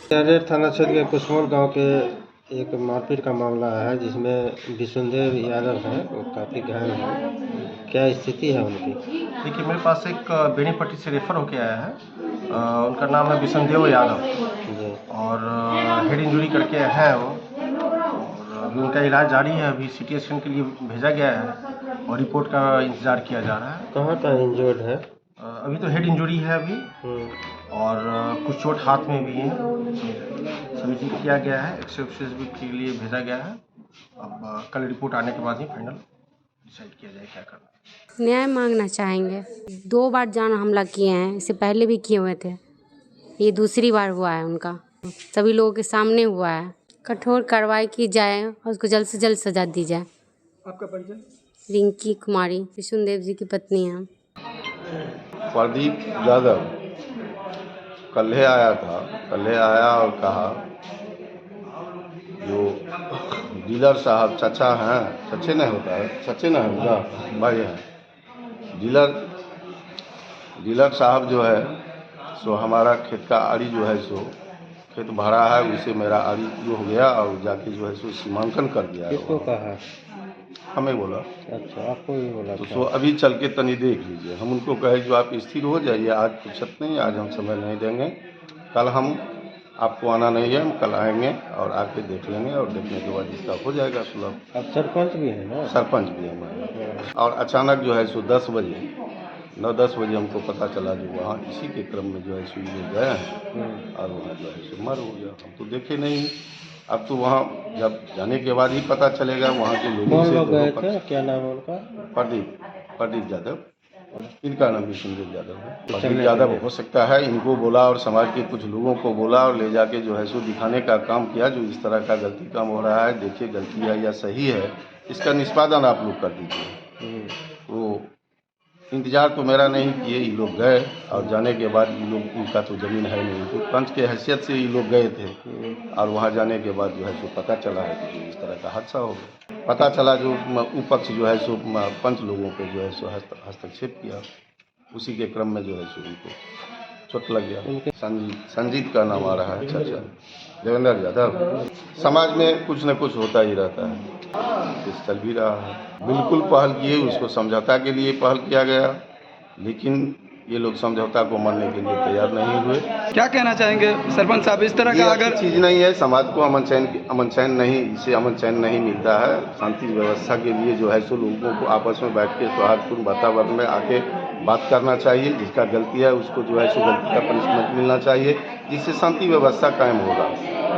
अरेर थाना क्षेत्र के कुसमोल गांव के एक मारपीट का मामला है जिसमें विशुनदेव यादव हैं, वो काफ़ी घायल हैं। क्या स्थिति है उनकी? देखिए, मेरे पास एक बेनीपट्टी से रेफ़र होके आया है। उनका नाम है विशुनदेव यादव जी। और हेड इंजरी करके है वो, और अभी उनका इलाज जारी है। अभी सीटी स्कैन के लिए भेजा गया है और रिपोर्ट का इंतज़ार किया जा रहा है। कहाँ का इंजर्ड है? अभी तो हेड इंजरी है अभी, और कुछ चोट हाथ में भी है। सभी चीज़ किया गया है, एक्सरे भी के लिए भेजा गया है। अब कल रिपोर्ट आने के बाद ही फाइनल डिसाइड किया जाए क्या करना है। न्याय मांगना चाहेंगे। 2 बार जान हमला किए हैं, इससे पहले भी किए हुए थे, ये दूसरी बार हुआ है उनका। सभी लोगों के सामने हुआ है। कठोर कार्रवाई की जाए और उसको जल्द से जल्द सजा दी जाए। आपका परिचय? रिंकी कुमारी, विशुनदेव जी की पत्नी हैं। प्रदीप यादव कल्हे आया था, कल्हे आया और कहा जो डीलर साहब चचा हैं, चचे नहीं होता है, चचे नहीं होगा भाई हैं, डीलर साहब जो है सो हमारा खेत का आड़ी जो है सो खेत भरा है, उसे मेरा आड़ी जो हो गया और जाके जो है सो सीमांकन कर दिया। किसको कहा? हमें बोला। अच्छा, आपको भी बोला तो था? सो अभी चल के तनी देख लीजिए। हम उनको कहे जो आप स्थिर हो जाइए, आज फुर्सत नहीं, आज हम समय नहीं देंगे, कल हम आपको आना नहीं है, हम कल आएंगे और आके देख लेंगे और देखने के बाद इसका हो जाएगा सुलभ। आप सरपंच भी हैं ना? सरपंच भी हमारे। और अचानक जो है सो 10 बजे 9-10 बजे हमको पता चला जो वहाँ इसी के क्रम में जो है सो ये गए हैं और वहाँ जो है सो मर हो गया। हम तो देखे नहीं, अब तो वहाँ जब जाने के बाद ही पता चलेगा वहाँ के लोगों कौन से। लोग गए थे? क्या नाम है उनका? प्रदीप यादव, इनका नाम विशुनदेव यादव है। प्रदीप यादव हो सकता है, इनको बोला और समाज के कुछ लोगों को बोला और ले जाके जो है सो दिखाने का काम किया जो इस तरह का गलती काम हो रहा है, देखिए गलती है या सही है, इसका निष्पादन आप लोग कर दीजिए। वो इंतजार तो मेरा नहीं किए, ये लोग गए और जाने के बाद ये लोग, इनका तो ज़मीन है नहीं, तो पंच के हैसियत से ये लोग गए थे और वहाँ जाने के बाद जो है सो पता चला है कि जो इस तरह का हादसा हो गया। पता चला जो उपक्ष जो है सो पंच लोगों पे जो है सो हस्तक्षेप किया, उसी के क्रम में जो है सो उनको चोट लग गया। संजीत का नाम आ रहा है, अच्छा देवेंद्र यादव। समाज में कुछ न कुछ होता ही रहता है, इस चल भी रहा है। बिल्कुल पहल किए, उसको समझौता के लिए पहल किया गया, लेकिन ये लोग समझौता को मानने के लिए तैयार नहीं हुए। क्या कहना चाहेंगे सरपंच साहब, इस तरह का अगर चीज़ नहीं है, समाज को अमन चैन नहीं, इससे अमन चैन नहीं मिलता है। शांति व्यवस्था के लिए जो है सो लोगों को आपस में बैठ के सौहार्दपूर्ण वातावरण में आके बात करना चाहिए। जिसका गलती है उसको जो है सो गलती का पनिशमेंट मिलना चाहिए, जिससे शांति व्यवस्था कायम होगा।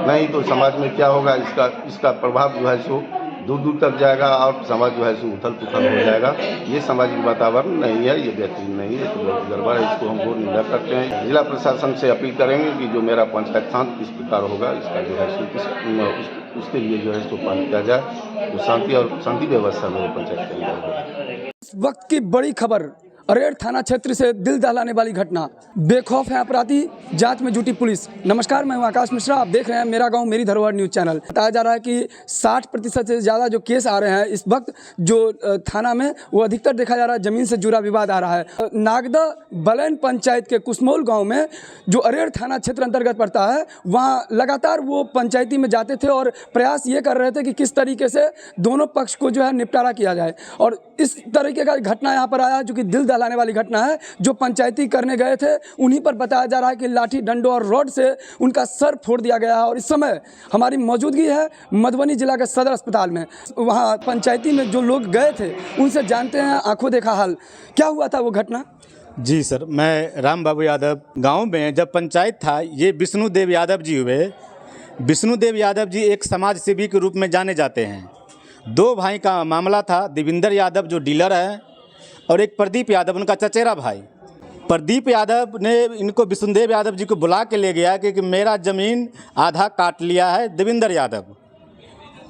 नहीं तो समाज में क्या होगा, इसका प्रभाव जो है सो दूर दूर तक जाएगा और समाज जो है सो उथल पुथल हो जाएगा। ये सामाजिक वातावरण नहीं है, ये बेहतरीन नहीं है, तो बहुत गड़बड़ है, इसको हम घोर निंदा करते हैं। जिला प्रशासन से अपील करेंगे कि जो मेरा पंचायत शांत किस प्रकार होगा, इसका जो है सो उसके लिए जो है सो पालन किया जाए, तो शांति व्यवस्था मेरे पंचायत के अंदर हो। इस वक्त की बड़ी खबर, अरेर थाना क्षेत्र से दिल दहलाने वाली घटना। बेखौफ है अपराधी, जांच में जुटी पुलिस। नमस्कार, मैं हूं आकाश मिश्रा, आप देख रहे हैं मेरा गांव मेरी धरोहर न्यूज़ चैनल। बताया जा रहा है कि 60% से ज़्यादा जो केस आ रहे हैं इस वक्त जो थाना में, वो अधिकतर देखा जा रहा है ज़मीन से जुड़ा विवाद आ रहा है। नागदा बलैन पंचायत के कुसमोल गाँव में जो अरेर थाना क्षेत्र अंतर्गत पड़ता है, वहाँ लगातार वो पंचायती में जाते थे और प्रयास ये कर रहे थे कि किस तरीके से दोनों पक्ष को जो है निपटारा किया जाए। और इस तरीके का घटना यहाँ पर आया जो कि दिल दहलाने वाली घटना है। जो पंचायती करने गए थे उन्हीं पर बताया जा रहा है कि लाठी डंडों और रॉड से उनका सर फोड़ दिया गया है। और इस समय हमारी मौजूदगी है मधुबनी जिला के सदर अस्पताल में। वहाँ पंचायती में जो लोग गए थे उनसे जानते हैं आंखों देखा हाल, क्या हुआ था वो घटना। जी सर, मैं राम बाबू यादव। गांव में जब पंचायत था, ये विष्णुदेव यादव जी हुए। विष्णुदेव यादव जी एक समाज सेवी के रूप में जाने जाते हैं। 2 भाई का मामला था, देवेंद्र यादव जो डीलर है और एक प्रदीप यादव उनका चचेरा भाई। प्रदीप यादव ने इनको विष्णुदेव यादव जी को बुला के ले गया कि मेरा ज़मीन आधा काट लिया है देवेंद्र यादव।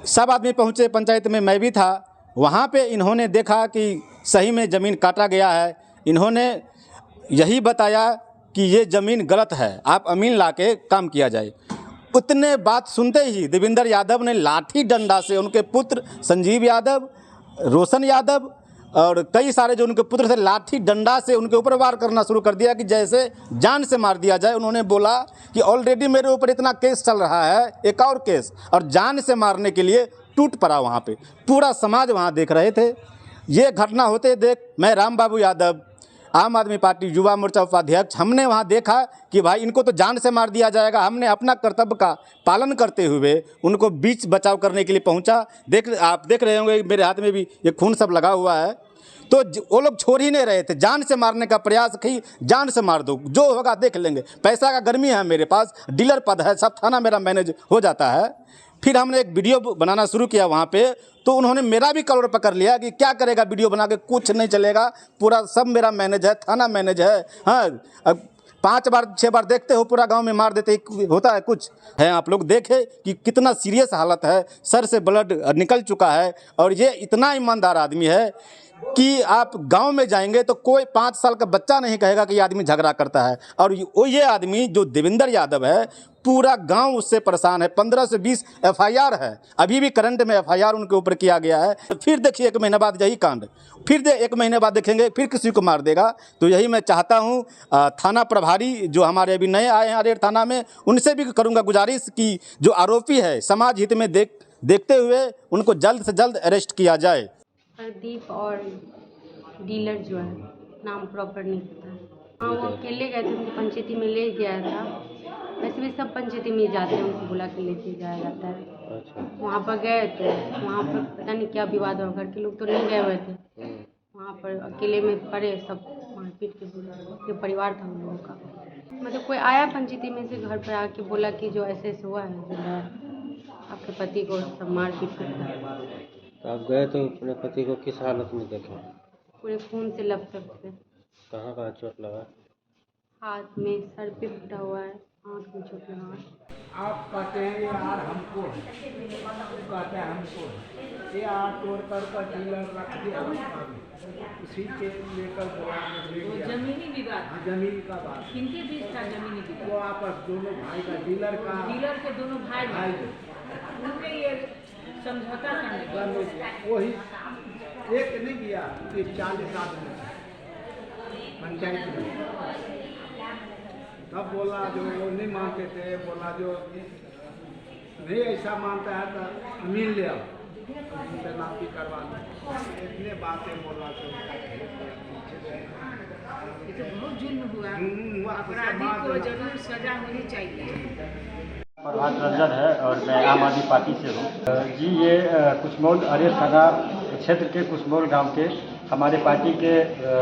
सब आदमी पहुँचे पंचायत में, मैं भी था वहाँ पे। इन्होंने देखा कि सही में ज़मीन काटा गया है। इन्होंने यही बताया कि ये ज़मीन गलत है, आप अमीन ला के काम किया जाए। उतने बात सुनते ही देवेंद्र यादव ने लाठी डंडा से उनके पुत्र संजीव यादव, रोशन यादव और कई सारे जो उनके पुत्र थे लाठी डंडा से उनके ऊपर वार करना शुरू कर दिया कि जैसे जान से मार दिया जाए। उन्होंने बोला कि ऑलरेडी मेरे ऊपर इतना केस चल रहा है, एक और केस, और जान से मारने के लिए टूट पड़ा। वहाँ पे पूरा समाज वहाँ देख रहे थे। ये घटना होते देख मैं राम बाबू यादव, आम आदमी पार्टी युवा मोर्चा उपाध्यक्ष, हमने वहाँ देखा कि भाई इनको तो जान से मार दिया जाएगा। हमने अपना कर्तव्य का पालन करते हुए उनको बीच बचाव करने के लिए पहुँचा। आप देख रहे होंगे मेरे हाथ में भी ये खून सब लगा हुआ है। तो वो लोग छोड़ ही नहीं रहे थे, जान से मारने का प्रयास की, जान से मार दो, जो होगा देख लेंगे। पैसा का गर्मी है मेरे पास, डीलर पद है, सब थाना मेरा मैनेज हो जाता है। फिर हमने एक वीडियो बनाना शुरू किया वहाँ पे, तो उन्होंने मेरा भी कलर पकड़ लिया कि क्या करेगा वीडियो बना के, कुछ नहीं चलेगा, पूरा सब मेरा मैनेज है, थाना मैनेज है। हाँ, अब 5 बार 6 बार देखते हो पूरा गांव में मार देते, होता है कुछ है। आप लोग देखें कि कितना सीरियस हालत है, सर से ब्लड निकल चुका है। और ये इतना ईमानदार आदमी है कि आप गांव में जाएंगे तो कोई 5 साल का बच्चा नहीं कहेगा कि ये आदमी झगड़ा करता है। और ये आदमी जो देवेंद्र यादव है, पूरा गांव उससे परेशान है। 15 से 20 FIR है, अभी भी करंट में FIR उनके ऊपर किया गया है। फिर देखिए 1 महीने बाद यही कांड, फिर 1 महीने बाद देखेंगे फिर किसी को मार देगा। तो यही मैं चाहता हूँ थाना प्रभारी जो हमारे अभी नए आए हैं अरेर थाना में, उनसे भी करूँगा गुजारिश कि जो आरोपी है समाज हित में देखते हुए उनको जल्द से जल्द अरेस्ट किया जाए। प्रदीप और डीलर जो है, नाम प्रॉपर नहीं पता है। हाँ, वो अकेले गए थे, उनको पंचायती में ले गया था। वैसे भी सब पंचायती में जाते हैं, उनको बुला के लेके जाया जाता है। वहाँ पर गए तो वहाँ पर पता नहीं क्या विवाद हुआ, घर के लोग तो नहीं गए हुए थे। वहाँ पर अकेले में पड़े सब, मारपीट के जो परिवार था उन लोगों का। मतलब कोई आया पंचायती में से घर पर आके बोला कि जो ऐसे ऐसे हुआ है, जो है आपके पति को सब मारपीट करता है। तो आप गए तो अपने पति को किस हालत में देखे? पूरे खून से लपट से। कहाँ कहाँ चोट लगा? हाथ में, सर पे फटा हुआ है, आँख में चोट लगा है। आप कहते हैं यार हमको, कहते हैं हमको, ये आर तोड़ कर डीलर रख दिया, उसी के लेकर जमीनी विवाद, जमीन का बात, किनके बीच था जमीनी विवाद? वो आपस दोनों भाई का, डीलर के दोनों भाई उनके ये समझौता करने वही एक नहीं दिया, 40 आदमी पंचायत में। तब बोला जो वो नहीं मानते थे, बोला जो नहीं ऐसा मानता है तो मिल लिया, उनसे नापी करवा लो, इतने बातें बोला तो बहुत जुल्म हुआ। अपराधी को जरूर सजा होनी चाहिए। प्रभात रंजन है और मैं आम आदमी पार्टी से हूँ जी। ये कुसमोल अरेर थाना क्षेत्र के कुसमोल गांव के हमारे पार्टी के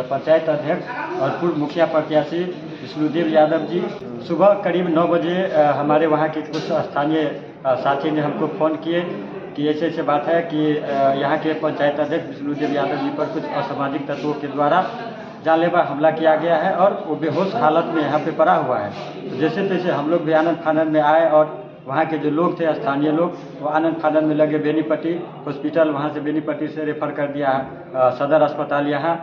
पंचायत अध्यक्ष और पूर्व मुखिया प्रत्याशी विष्णुदेव यादव जी सुबह करीब 9 बजे हमारे वहाँ के कुछ स्थानीय साथी ने हमको फ़ोन किए कि ऐसे ऐसे बात है कि यहाँ के पंचायत अध्यक्ष विष्णुदेव यादव जी पर कुछ असामाजिक तत्वों के द्वारा जानलेवा हमला किया गया है और वो बेहोश हालत में यहाँ पे पड़ा हुआ है। तो जैसे तैसे हम लोग भी आनंद फानंद में आए और वहाँ के जो लोग थे स्थानीय लोग, वो आनंद फानंद में लगे बेनीपट्टी हॉस्पिटल, वहाँ से बेनीपट्टी से रेफर कर दिया सदर अस्पताल यहाँ।